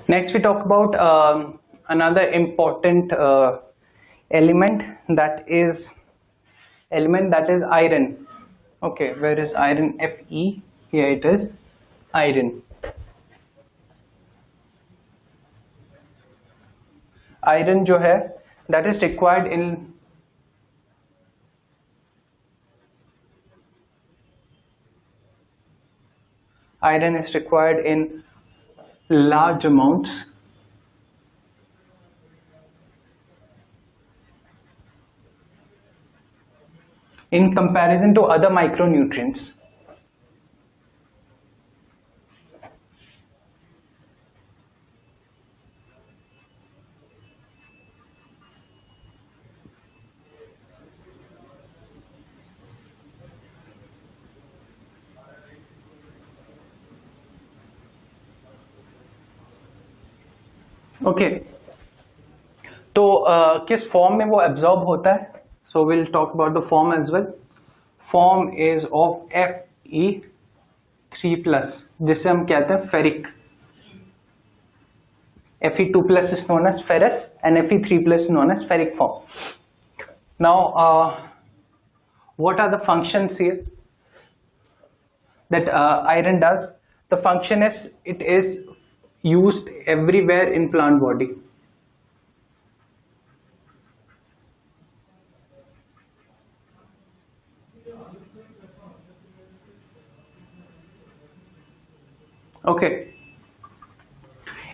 Next, we talk about another important element that is iron. Okay, where is iron? Fe. Here it is, iron. Iron जो है that is required in iron is required in large amounts in comparison to other micronutrients. Okay तो किस form में वो absorb होता है? So will talk about the form as well. Form is of Fe3+, जिसे हम कहते हैं ferric. Fe2+ is known as ferrous and Fe3+ is known as ferric form. Now what are the functions here that iron does? The function is it is used everywhere in plant body. Okay,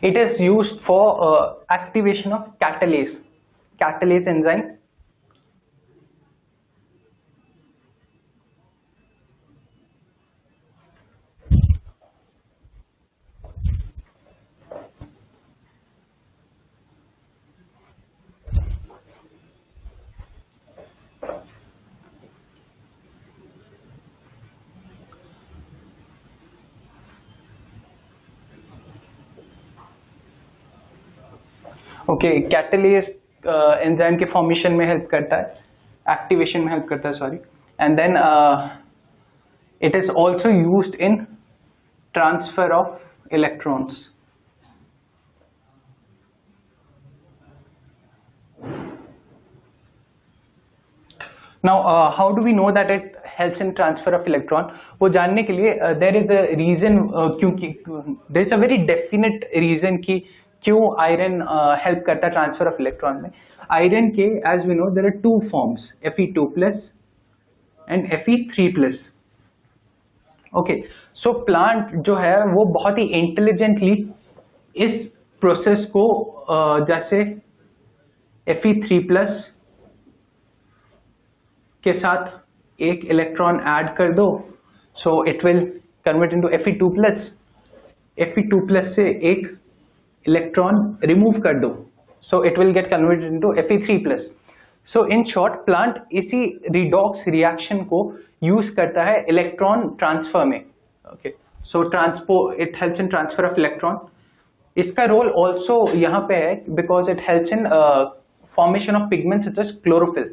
it is used for activation of catalase enzyme. Okay, catalase enzyme के formation में help करता है, activation में help करता है, sorry. And then it is also used in transfer of electrons. Now how do we know that it helps in transfer of electron? वो जानने के लिए देयर इज अ रीजन, क्योंकि there is a very definite reason कि क्यों iron help करता है transfer of electron में. आयरन के as we know there are two forms, Fe2+ and Fe3+. Okay, so plant जो है वो बहुत ही इंटेलिजेंटली इस प्रोसेस को जैसे Fe3+ के साथ एक इलेक्ट्रॉन ऐड कर दो, so it will convert into Fe2+. Fe2+ से एक इलेक्ट्रॉन रिमूव कर दो, so it will get converted into Fe3+. So in short plant इसी रिडॉक्स रिएक्शन को यूज करता है इलेक्ट्रॉन ट्रांसफर में. Okay, so it helps in transfer of electron. इसका रोल ऑल्सो यहाँ पे है because it helps in formation of pigments such as chlorophyll.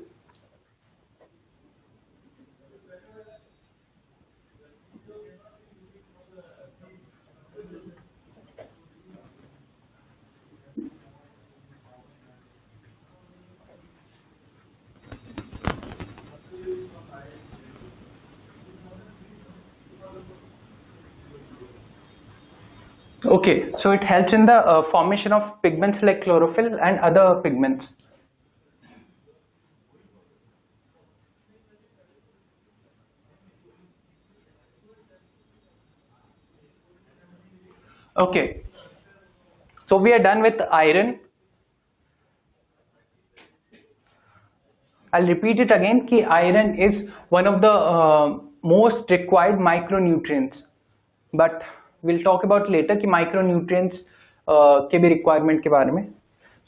Okay, so it helps in the formation of pigments like chlorophyll and other pigments. Okay, so we are done with iron. I'll repeat it again कि iron is one of the most required micronutrients, but we'll talk about later कि micronutrients के भी requirement के बारे में.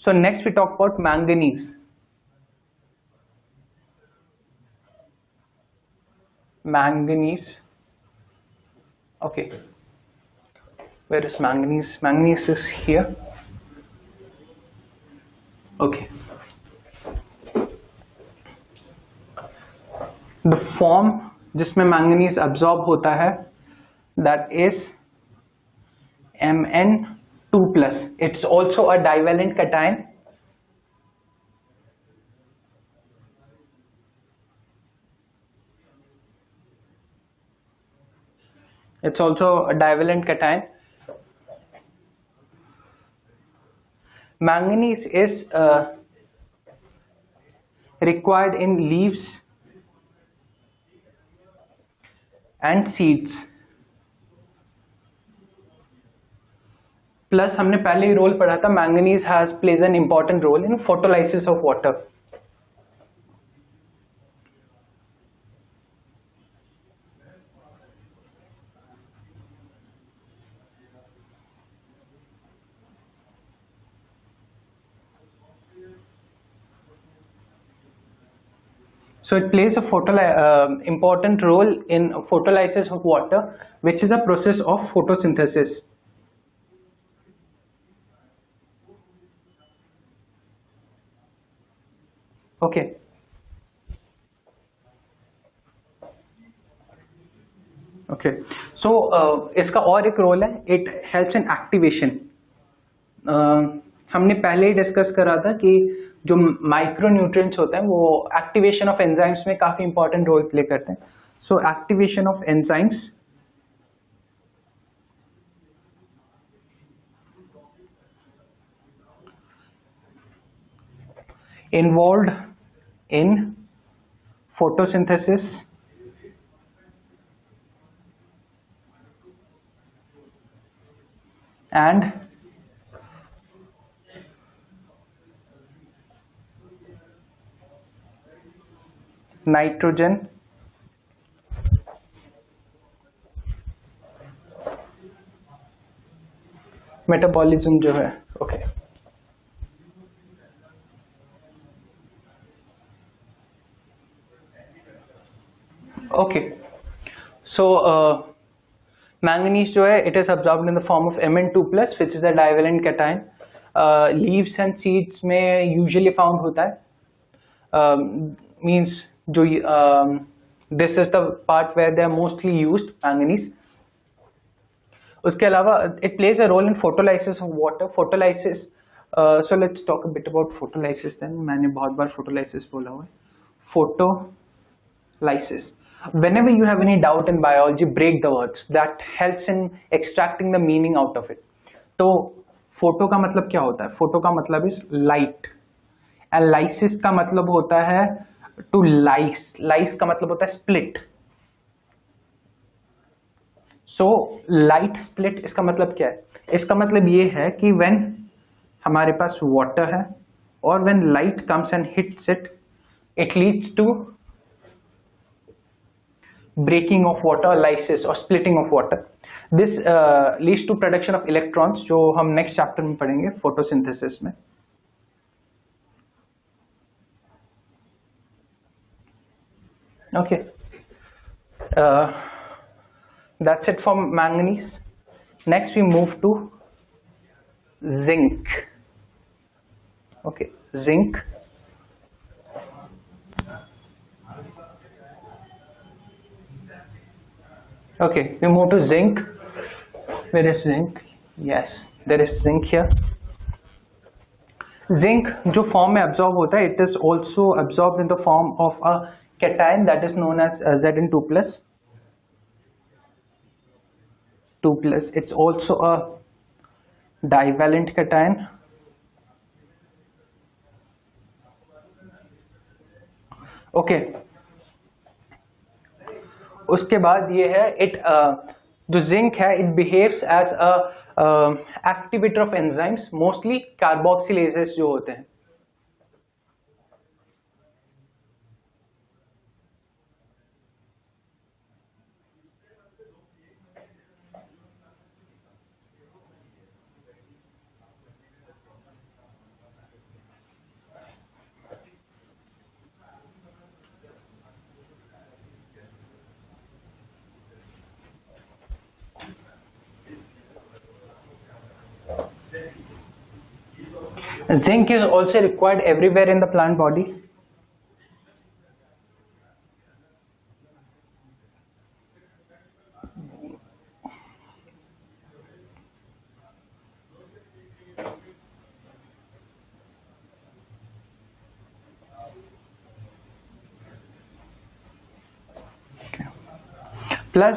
So next we talk about manganese. Manganese. Okay, where is manganese? Manganese is here. Okay, the form जिसमें manganese absorb होता है that is Mn 2 plus. It's also a divalent cation. It's also a divalent cation. Manganese is required in leaves and seeds. Plus हमने पहले ही role पढ़ा था, manganese plays an important role in photolysis of water. So it plays a important role in photolysis of water, which is a process of photosynthesis. Okay. Okay. So इसका और एक role है, it helps in activation. हमने पहले ही discuss करा था कि जो माइक्रो न्यूट्रिएंट्स होते हैं वो एक्टिवेशन ऑफ एंजाइम्स में काफी इंपॉर्टेंट रोल प्ले करते हैं. So activation of enzymes involved in photosynthesis and nitrogen metabolism जो है. ओके. ओके. सो manganese जो है it is absorbed in the form of Mn2 plus which is a divalent cation. Leaves and seeds में usually found होता है. Means जो this is the part where they are mostly used, manganese. उसके अलावा it plays a role in photolysis of water. Photolysis, so let's talk a bit about photolysis then. मैंने बहुत बार photolysis बोला हुआ है. Photolysis. Whenever you have any doubt in biology, break the words. That helps in extracting the meaning out of it. तो photo का मतलब क्या होता है? Photo का मतलब is light. And lysis का मतलब होता है to lyse. Lyse का मतलब होता है split. So light split इसका मतलब क्या है? इसका मतलब ये है कि when हमारे पास water है और when light comes and hits it, it leads to breaking of water, lysis or splitting of water. This leads to production of electrons, जो हम next chapter में पढ़ेंगे photosynthesis में. Okay. That's it for manganese. Next we move to zinc. Okay, zinc. Okay, we move to zinc. Where is zinc? Yes, there is zinc here. Zinc जो form में absorb होता है, it is also absorbed in the form of a cation that is known as Zn2 plus. 2 plus. It's also a divalent cation. Okay. उसके बाद ये है it जो zinc है it behaves as a activator of enzymes, mostly carboxylases जो होते हैं. Zinc is also required everywhere in the plant body. Plus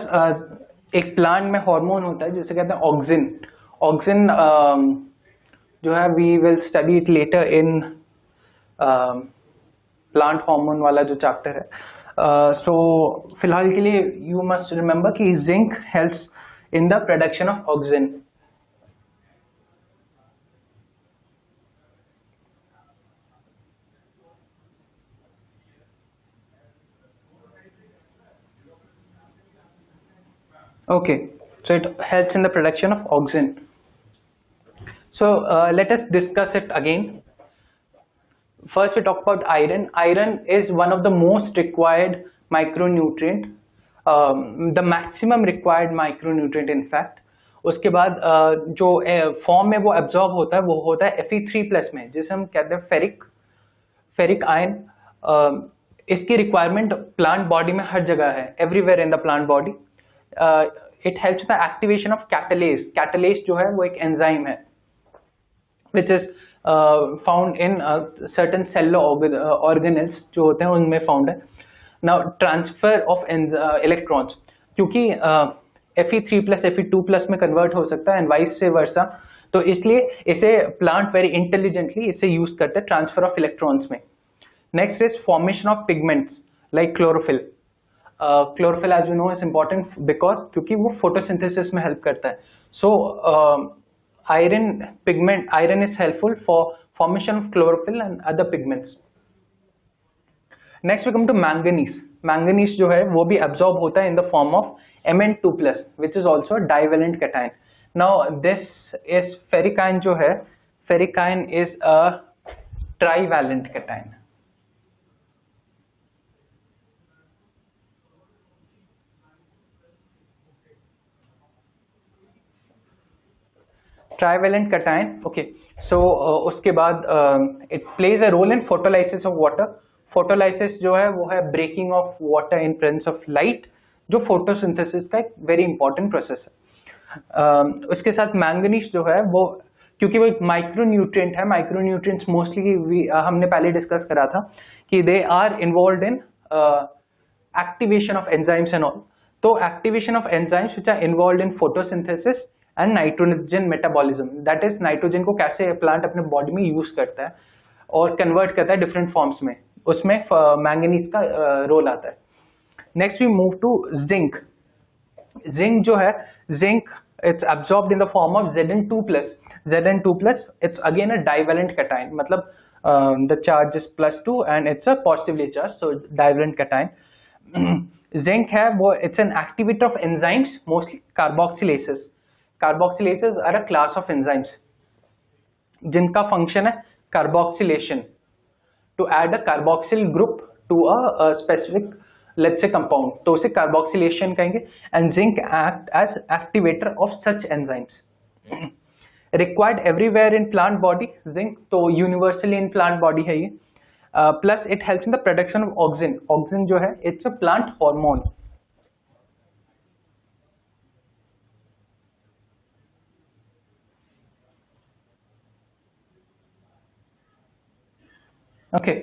एक प्लांट में हार्मोन होता है जिसे कहते हैं ऑक्सिन. ऑक्सिन जो है we will study it later in plant hormone वाला जो चैप्टर है. सो फिलहाल के लिए यू मस्ट रिमेंबर कि zinc helps in the production of auxin. Okay, so it helps in the production of oxygen. So let us discuss it again. First we talk about iron. Iron is one of the most required micronutrient, the maximum required micronutrient in fact. उसके बाद जो form में वो absorb होता है वो होता है Fe3+ में, जिसे हम कहते हैं फेरिक आयन. इसकी रिक्वायरमेंट प्लांट बॉडी में हर जगह है, everywhere in the plant body. It helps the activation of catalase. Catalase जो है वो एक एंजाइम है which is found in certain cellular organelles जो होते हैं उनमें फाउंड है. नाउ ट्रांसफर ऑफ इलेक्ट्रॉन्स, क्योंकि Fe3+ Fe2+ में कन्वर्ट हो सकता है एंड वाइस से वर्सा, तो इसलिए इसे प्लांट वेरी इंटेलिजेंटली इसे यूज करते हैं ट्रांसफर ऑफ इलेक्ट्रॉन्स में. Next is formation of pigments like chlorophyll. Chlorophyll as you know is important because क्योंकि वो फोटोसिंथेसिस में हेल्प करता है. सो iron is helpful for formation of chlorophyll and other pigments. Next we come to manganese. Manganese जो है वो भी absorb होता है in the form of Mn2+, which is also a divalent cation. Now this is ferric ion जो है, ferric ion is a trivalent cation. Trivalent cation. Okay, so उसके बाद it plays a role in photolysis of water. Photolysis जो है वो है breaking of water in presence of light, जो photosynthesis का एक very important process है. उसके साथ मैंगनीज जो है वो, क्योंकि वो एक माइक्रोन्यूट्रिएंट है, माइक्रोन्यूट्रिएंट्स मोस्टली हमने पहले डिस्कस करा था कि they are involved in activation of enzymes and all. तो activation of enzymes which are involved in photosynthesis and nitrogen metabolism, that is nitrogen को कैसे प्लांट अपने बॉडी में यूज करता है और कन्वर्ट करता है डिफरेंट फॉर्म्स में, उसमें मैंगनीज का रोल आता है. Next we move to zinc. Zinc जो है, zinc it's absorbed in the form of Zn2+. Zn2+, it's again a divalent cation, मतलब the charge is +2 and it's a positively charged, so divalent cation. Zinc है वो, it's an activator of enzymes, mostly carboxylases. Carboxylases are a class of enzymes जिनका function है carboxylation, to add a carboxyl group to a specific let's say compound, तो उसे carboxylation कहेंगे. And zinc act as activator of such enzymes. Required everywhere in plant body. Zinc तो universally in plant body है ये. Plus it helps in the production of auxin. Auxin जो है it's a plant hormone. Okay.